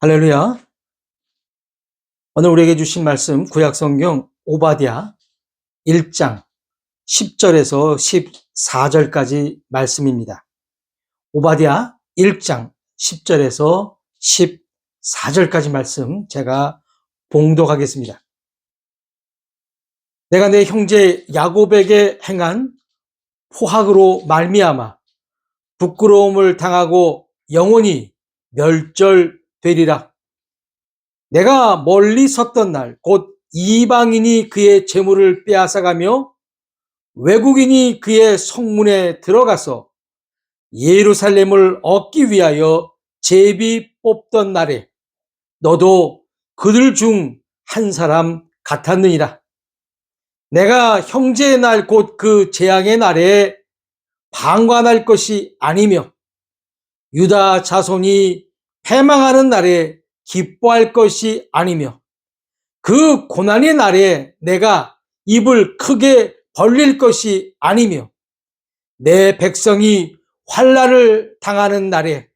할렐루야. 오늘 우리에게 주신 말씀 구약성경 오바댜 1장 10절에서 14절까지 말씀입니다. 오바댜 1장 10절에서 14절까지 말씀 제가 봉독하겠습니다. 내가 내 형제 야곱에게 행한 포학으로 말미암아 부끄러움을 당하고 영원히 멸절되리라. 내가 멀리 섰던 날 곧 이방인이 그의 재물을 빼앗아가며 외국인이 그의 성문에 들어가서 예루살렘을 얻기 위하여 제비 뽑던 날에 너도 그들 중 한 사람 같았느니라. 내가 형제의 날 곧 그 재앙의 날에 방관할 것이 아니며 유다 자손이 패망하는 날에 기뻐할 것이 아니며 그 고난의 날에 내가 입을 크게 벌릴 것이 아니며 내 백성이 환난을 당하는 날에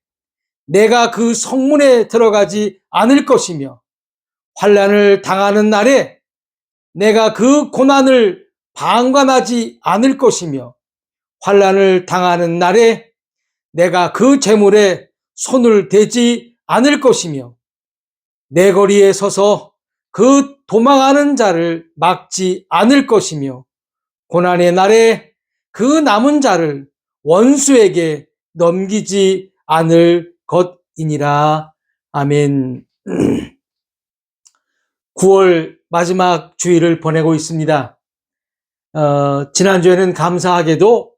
내가 그 성문에 들어가지 않을 것이며 환난을 당하는 날에 내가 그 고난을 방관하지 않을 것이며 환난을 당하는 날에 내가 그 재물에 손을 대지 않을 것이며 내 거리에 서서 그 도망하는 자를 막지 않을 것이며 고난의 날에 그 남은 자를 원수에게 넘기지 않을 것이니라. 아멘. 9월 마지막 주일을 보내고 있습니다. 지난주에는 감사하게도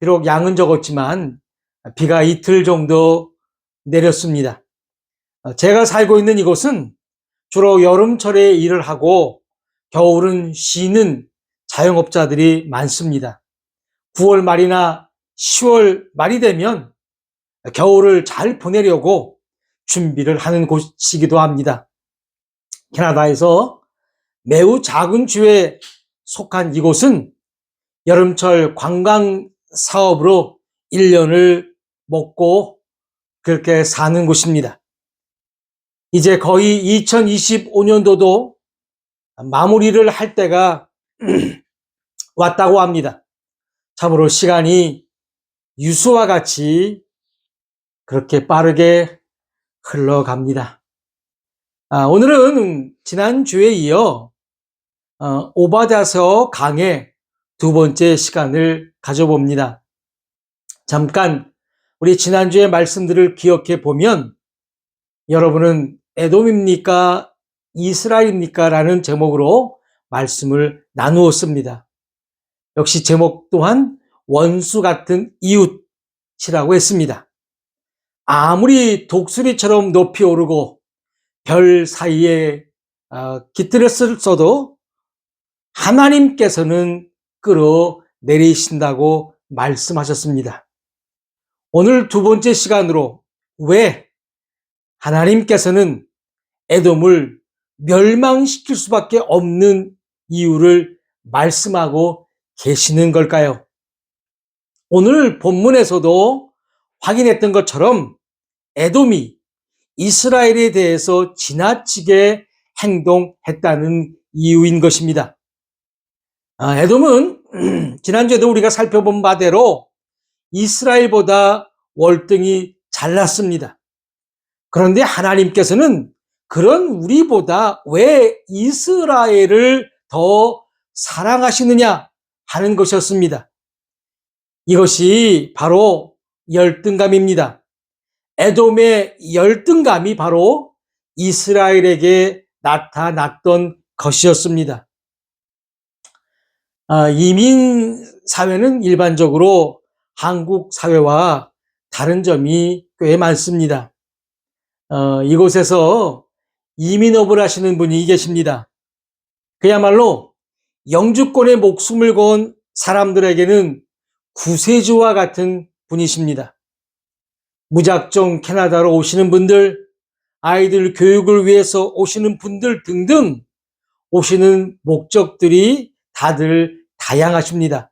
비록 양은 적었지만 비가 이틀 정도 내렸습니다. 제가 살고 있는 이곳은 주로 여름철에 일을 하고 겨울은 쉬는 자영업자들이 많습니다. 9월 말이나 10월 말이 되면 겨울을 잘 보내려고 준비를 하는 곳이기도 합니다. 캐나다에서 매우 작은 주에 속한 이곳은 여름철 관광 사업으로 1년을 먹고 그렇게 사는 곳입니다. 이제 거의 2025년도도 마무리를 할 때가 왔다고 합니다. 참으로 시간이 유수와 같이 그렇게 빠르게 흘러갑니다. 오늘은 지난주에 이어 오바댜서 강의 두 번째 시간을 가져봅니다. 잠깐 우리 지난주의 말씀들을 기억해 보면 여러분은 에돔입니까? 이스라엘입니까? 라는 제목으로 말씀을 나누었습니다. 역시 제목 또한 원수 같은 이웃이라고 했습니다. 아무리 독수리처럼 높이 오르고 별 사이에 깃들었어도 하나님께서는 끌어내리신다고 말씀하셨습니다. 오늘 두 번째 시간으로 왜 하나님께서는 에돔을 멸망시킬 수밖에 없는 이유를 말씀하고 계시는 걸까요? 오늘 본문에서도 확인했던 것처럼 에돔이 이스라엘에 대해서 지나치게 행동했다는 이유인 것입니다. 에돔은 지난주에도 우리가 살펴본 바대로 이스라엘보다 월등히 잘났습니다. 그런데 하나님께서는 그런 우리보다 왜 이스라엘을 더 사랑하시느냐 하는 것이었습니다. 이것이 바로 열등감입니다. 에돔의 열등감이 바로 이스라엘에게 나타났던 것이었습니다. 이민 사회는 일반적으로 한국 사회와 다른 점이 꽤 많습니다. 이곳에서 이민업을 하시는 분이 계십니다. 그야말로 영주권에 목숨을 건 사람들에게는 구세주와 같은 분이십니다. 무작정 캐나다로 오시는 분들, 아이들 교육을 위해서 오시는 분들 등등 오시는 목적들이 다들 다양하십니다.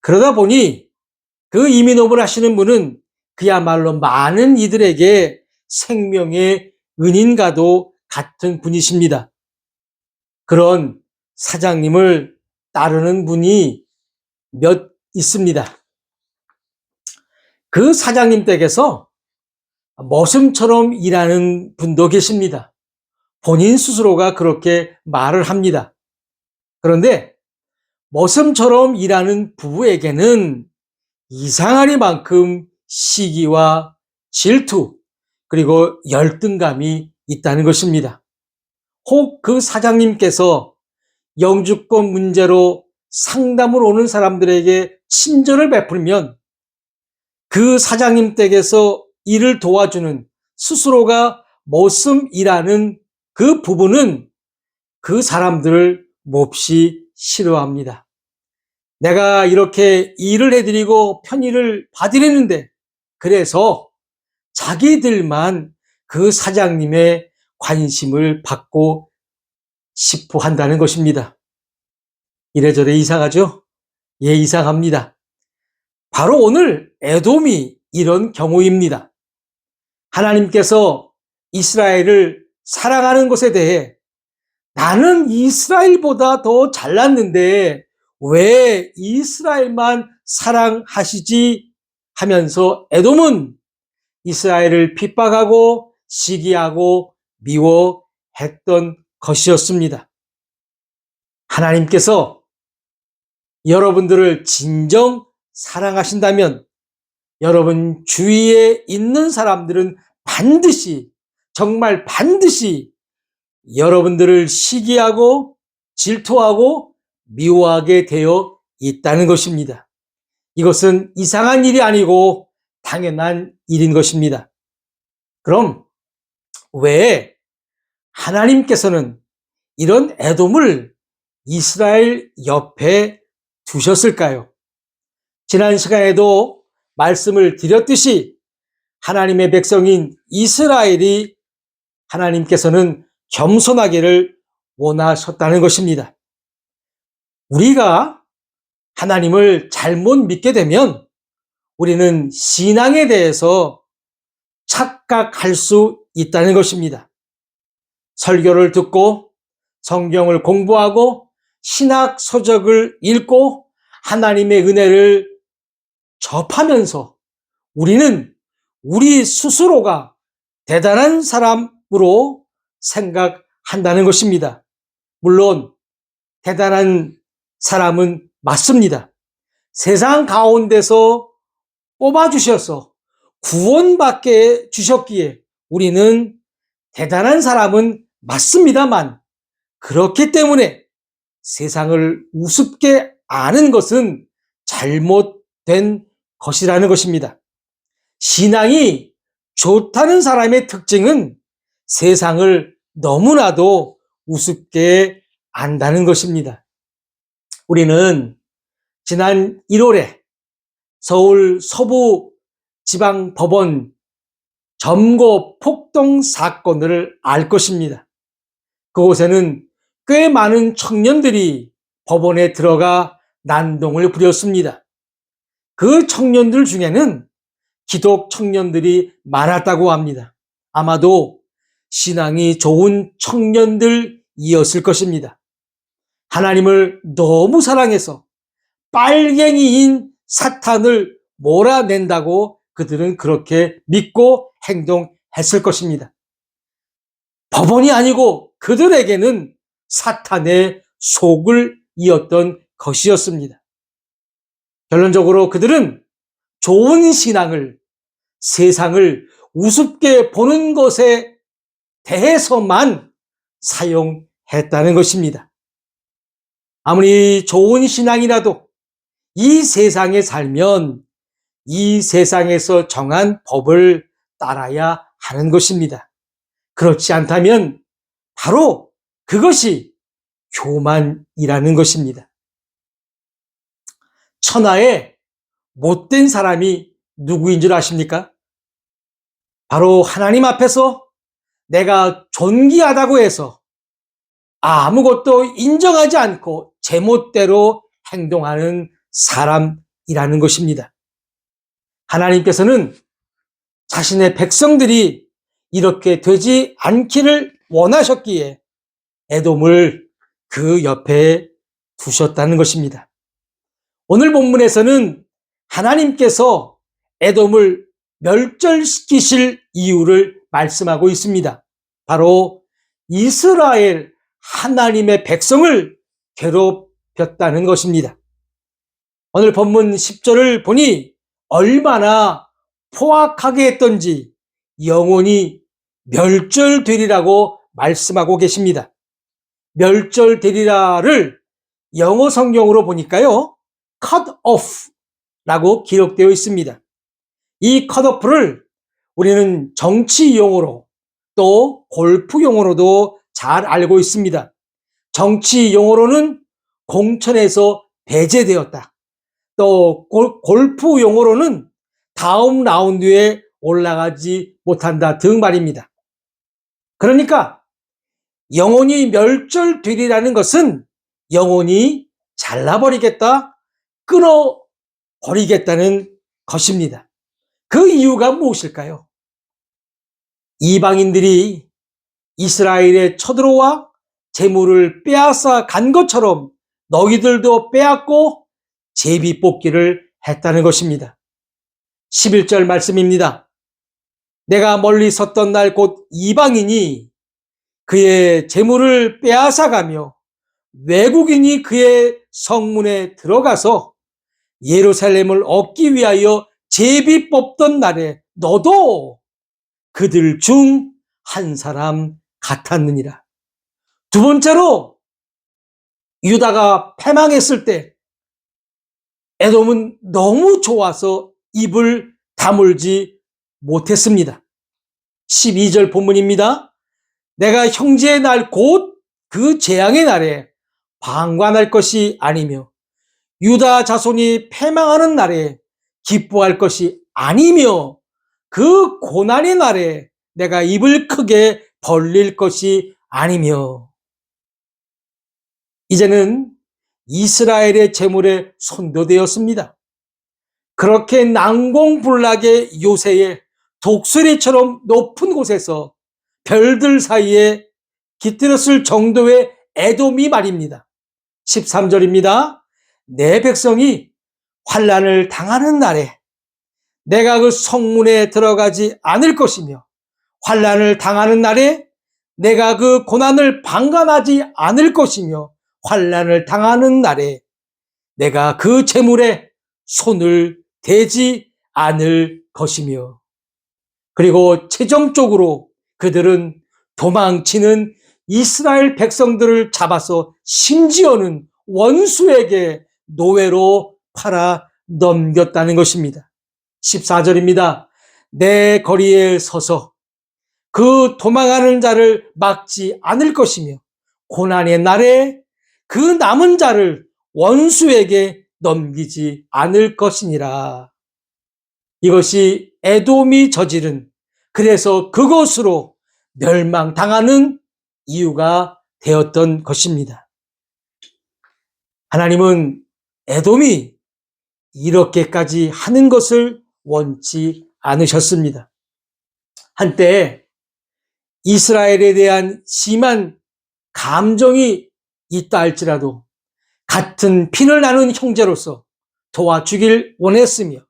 그러다 보니 그 이민업을 하시는 분은 그야말로 많은 이들에게 생명의 은인과도 같은 분이십니다. 그런 사장님을 따르는 분이 몇 있습니다. 그 사장님 댁에서 머슴처럼 일하는 분도 계십니다. 본인 스스로가 그렇게 말을 합니다. 그런데 머슴처럼 일하는 부부에게는 이상하리만큼 시기와 질투 그리고 열등감이 있다는 것입니다. 혹 그 사장님께서 영주권 문제로 상담을 오는 사람들에게 친절을 베풀면 그 사장님 댁에서 일을 도와주는 스스로가 머슴 일하는 그 부부는 그 사람들을 몹시 싫어합니다. 내가 이렇게 일을 해드리고 편의를 봐드리는데 그래서 자기들만 그 사장님의 관심을 받고 싶어 한다는 것입니다. 이래저래 이상하죠? 예, 이상합니다. 바로 오늘 에돔이 이런 경우입니다. 하나님께서 이스라엘을 사랑하는 것에 대해 나는 이스라엘보다 더 잘났는데 왜 이스라엘만 사랑하시지 하면서 에돔은 이스라엘을 핍박하고 시기하고 미워했던 것이었습니다. 하나님께서 여러분들을 진정 사랑하신다면 여러분 주위에 있는 사람들은 반드시 정말 반드시 여러분들을 시기하고 질투하고 미워하게 되어 있다는 것입니다. 이것은 이상한 일이 아니고 당연한 일인 것입니다. 그럼 왜 하나님께서는 이런 에돔을 이스라엘 옆에 두셨을까요? 지난 시간에도 말씀을 드렸듯이 하나님의 백성인 이스라엘이 하나님께서는 겸손하기를 원하셨다는 것입니다. 우리가 하나님을 잘못 믿게 되면 우리는 신앙에 대해서 착각할 수 있다는 것입니다. 설교를 듣고 성경을 공부하고 신학 서적을 읽고 하나님의 은혜를 접하면서 우리는 우리 스스로가 대단한 사람으로 생각한다는 것입니다. 물론 대단한 사람은 맞습니다. 세상 가운데서 뽑아주셔서 구원받게 주셨기에 우리는 대단한 사람은 맞습니다만 그렇기 때문에 세상을 우습게 아는 것은 잘못된 것이라는 것입니다. 신앙이 좋다는 사람의 특징은 세상을 너무나도 우습게 안다는 것입니다. 우리는 지난 1월에 서울 서부지방법원 점거 폭동 사건을 알 것입니다. 그곳에는 꽤 많은 청년들이 법원에 들어가 난동을 부렸습니다. 그 청년들 중에는 기독 청년들이 많았다고 합니다. 아마도 신앙이 좋은 청년들이었을 것입니다. 하나님을 너무 사랑해서 빨갱이인 사탄을 몰아낸다고 그들은 그렇게 믿고 행동했을 것입니다. 법원이 아니고 그들에게는 사탄의 속을 이었던 것이었습니다. 결론적으로 그들은 좋은 신앙을 세상을 우습게 보는 것에 대해서만 사용했다는 것입니다. 아무리 좋은 신앙이라도 이 세상에 살면 이 세상에서 정한 법을 따라야 하는 것입니다. 그렇지 않다면 바로 그것이 교만이라는 것입니다. 천하에 못된 사람이 누구인 줄 아십니까? 바로 하나님 앞에서 내가 존귀하다고 해서 아무것도 인정하지 않고 제멋대로 행동하는 사람이라는 것입니다. 하나님께서는 자신의 백성들이 이렇게 되지 않기를 원하셨기에 에돔을 그 옆에 두셨다는 것입니다. 오늘 본문에서는 하나님께서 에돔을 멸절시키실 이유를 말씀하고 있습니다. 바로 이스라엘 하나님의 백성을 괴롭혔다는 것입니다. 오늘 본문 10절을 보니 얼마나 포악하게 했던지 영원히 멸절되리라고 말씀하고 계십니다. 멸절되리라를 영어 성경으로 보니까요, cut off라고 기록되어 있습니다. 이 cut off를 우리는 정치 용어로 또 골프 용어로도 잘 알고 있습니다. 정치 용어로는 공천에서 배제되었다. 또 골프 용어로는 다음 라운드에 올라가지 못한다 등 말입니다. 그러니까 영원히 멸절되리라는 것은 영원히 잘라버리겠다, 끊어버리겠다는 것입니다. 그 이유가 무엇일까요? 이방인들이 이스라엘에 쳐들어와 재물을 빼앗아 간 것처럼 너희들도 빼앗고 제비 뽑기를 했다는 것입니다. 11절 말씀입니다. 내가 멀리 섰던 날 곧 이방인이 그의 재물을 빼앗아가며 외국인이 그의 성문에 들어가서 예루살렘을 얻기 위하여 제비 뽑던 날에 너도 그들 중 한 사람 같았느니라. 두 번째로 유다가 패망했을 때 에돔은 너무 좋아서 입을 다물지 못했습니다. 12절 본문입니다. 내가 형제의 날 곧 그 재앙의 날에 방관할 것이 아니며 유다 자손이 패망하는 날에 기뻐할 것이 아니며 그 고난의 날에 내가 입을 크게 벌릴 것이 아니며. 이제는 이스라엘의 재물에 손도되었습니다. 그렇게 난공불락의 요새에 독수리처럼 높은 곳에서 별들 사이에 깃들었을 정도의 에돔이 말입니다. 13절입니다. 내 백성이 환난을 당하는 날에 내가 그 성문에 들어가지 않을 것이며 환난을 당하는 날에 내가 그 고난을 방관하지 않을 것이며 환난을 당하는 날에 내가 그 재물에 손을 대지 않을 것이며. 그리고 최종적으로 그들은 도망치는 이스라엘 백성들을 잡아서 심지어는 원수에게 노예로 팔아 넘겼다는 것입니다. 14절입니다. 내 거리에 서서 그 도망하는 자를 막지 않을 것이며 고난의 날에 그 남은 자를 원수에게 넘기지 않을 것이니라. 이것이 에돔이 저지른, 그래서 그것으로 멸망당하는 이유가 되었던 것입니다. 하나님은 에돔이 이렇게까지 하는 것을 원치 않으셨습니다. 한때 이스라엘에 대한 심한 감정이 있다 할지라도 같은 피를 나눈 형제로서 도와주길 원했으며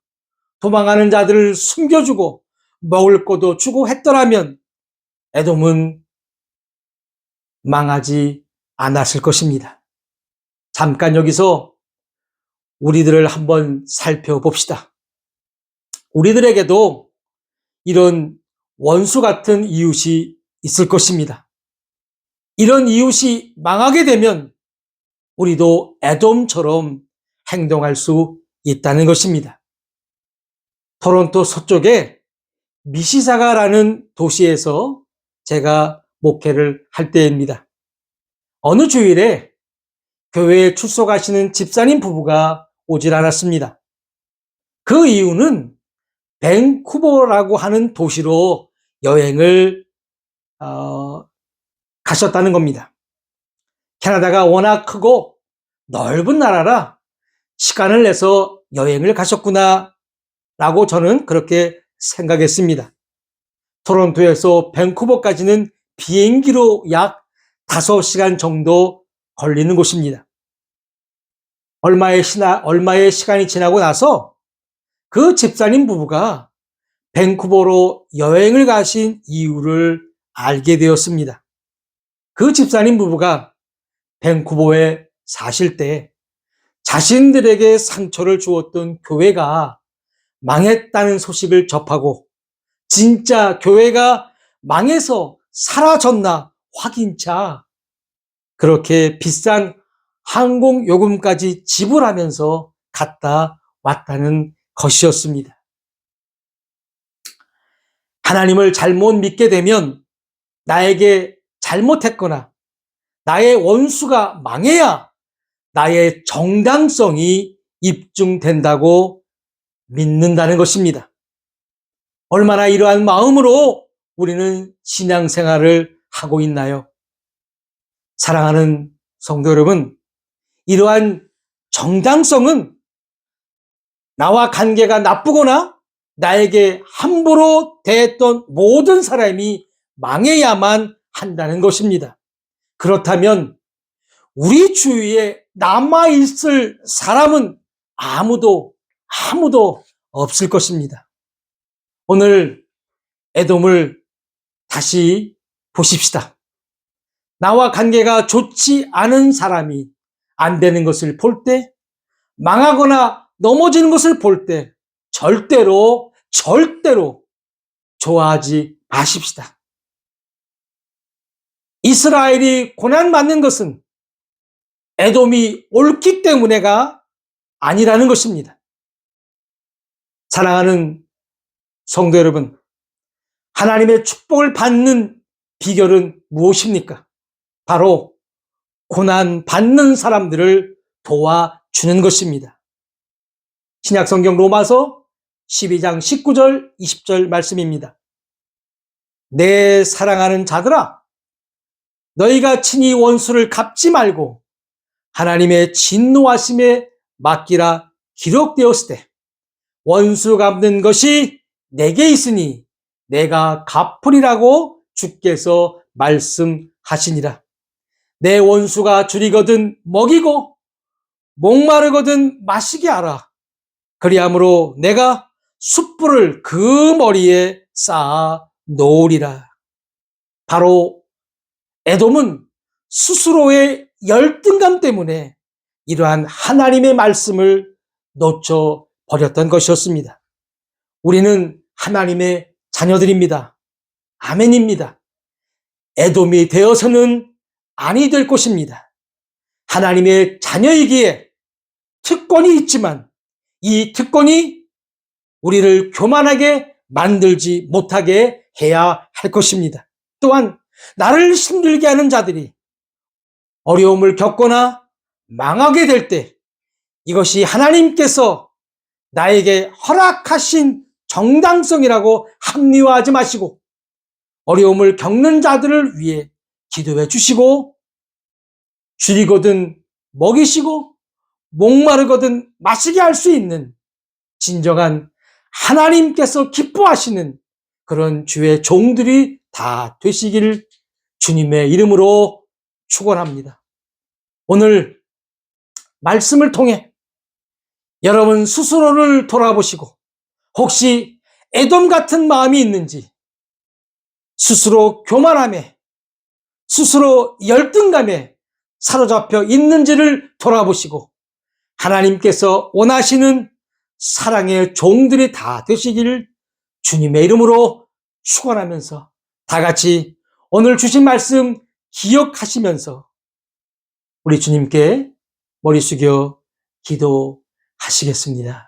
도망하는 자들을 숨겨주고 먹을 것도 주고 했더라면 에돔은 망하지 않았을 것입니다. 잠깐 여기서 우리들을 한번 살펴봅시다. 우리들에게도 이런 원수 같은 이웃이 있을 것입니다. 이런 이웃이 망하게 되면 우리도 에돔처럼 행동할 수 있다는 것입니다. 토론토 서쪽에 미시사가라는 도시에서 제가 목회를 할 때입니다. 어느 주일에 교회에 출석하시는 집사님 부부가 오질 않았습니다. 그 이유는 밴쿠버라고 하는 도시로 여행을 가셨다는 겁니다. 캐나다가 워낙 크고 넓은 나라라 시간을 내서 여행을 가셨구나 라고 저는 그렇게 생각했습니다. 토론토에서 밴쿠버까지는 비행기로 약 5시간 정도 걸리는 곳입니다. 얼마의 시간이 지나고 나서 그 집사님 부부가 밴쿠버로 여행을 가신 이유를 알게 되었습니다. 그 집사님 부부가 밴쿠버에 사실 때 자신들에게 상처를 주었던 교회가 망했다는 소식을 접하고 진짜 교회가 망해서 사라졌나 확인차 그렇게 비싼 항공 요금까지 지불하면서 갔다 왔다는 것이었습니다. 하나님을 잘못 믿게 되면 나에게 잘못했거나 나의 원수가 망해야 나의 정당성이 입증된다고 믿는다는 것입니다. 얼마나 이러한 마음으로 우리는 신앙생활을 하고 있나요? 사랑하는 성도 여러분, 이러한 정당성은 나와 관계가 나쁘거나 나에게 함부로 대했던 모든 사람이 망해야만 한다는 것입니다. 그렇다면 우리 주위에 남아있을 사람은 아무도 없을 것입니다. 오늘 에돔을 다시 보십시다. 나와 관계가 좋지 않은 사람이 안 되는 것을 볼 때, 망하거나 넘어지는 것을 볼 때 절대로 좋아하지 마십시다. 이스라엘이 고난받는 것은 에돔이 옳기 때문에가 아니라는 것입니다. 사랑하는 성도 여러분, 하나님의 축복을 받는 비결은 무엇입니까? 바로 고난 받는 사람들을 도와주는 것입니다. 신약성경 로마서 12장 19절 20절 말씀입니다. 내 사랑하는 자들아, 너희가 친히 원수를 갚지 말고 하나님의 진노하심에 맡기라 기록되었을 때 원수 갚는 것이 내게 있으니 내가 갚으리라고 주께서 말씀하시니라. 내 원수가 줄이거든 먹이고 목마르거든 마시게 하라. 그리함으로 내가 숯불을 그 머리에 쌓아 놓으리라. 바로 에돔은 스스로의 열등감 때문에 이러한 하나님의 말씀을 놓쳐버렸던 것이었습니다. 우리는 하나님의 자녀들입니다. 아멘입니다. 에돔이 되어서는 아니 될 것입니다. 하나님의 자녀이기에 특권이 있지만 이 특권이 우리를 교만하게 만들지 못하게 해야 할 것입니다. 또한 나를 힘들게 하는 자들이 어려움을 겪거나 망하게 될 때 이것이 하나님께서 나에게 허락하신 정당성이라고 합리화하지 마시고 어려움을 겪는 자들을 위해 기도해 주시고 줄이거든 먹이시고 목마르거든 마시게 할 수 있는 진정한 하나님께서 기뻐하시는 그런 주의 종들이 다 되시길 주님의 이름으로 축원합니다. 오늘 말씀을 통해 여러분 스스로를 돌아보시고 혹시 에돔 같은 마음이 있는지 스스로 교만함에 스스로 열등감에 사로잡혀 있는지를 돌아보시고 하나님께서 원하시는 사랑의 종들이 다 되시기를 주님의 이름으로 축원하면서 다 같이 오늘 주신 말씀 기억하시면서 우리 주님께 머리 숙여 기도하시겠습니다.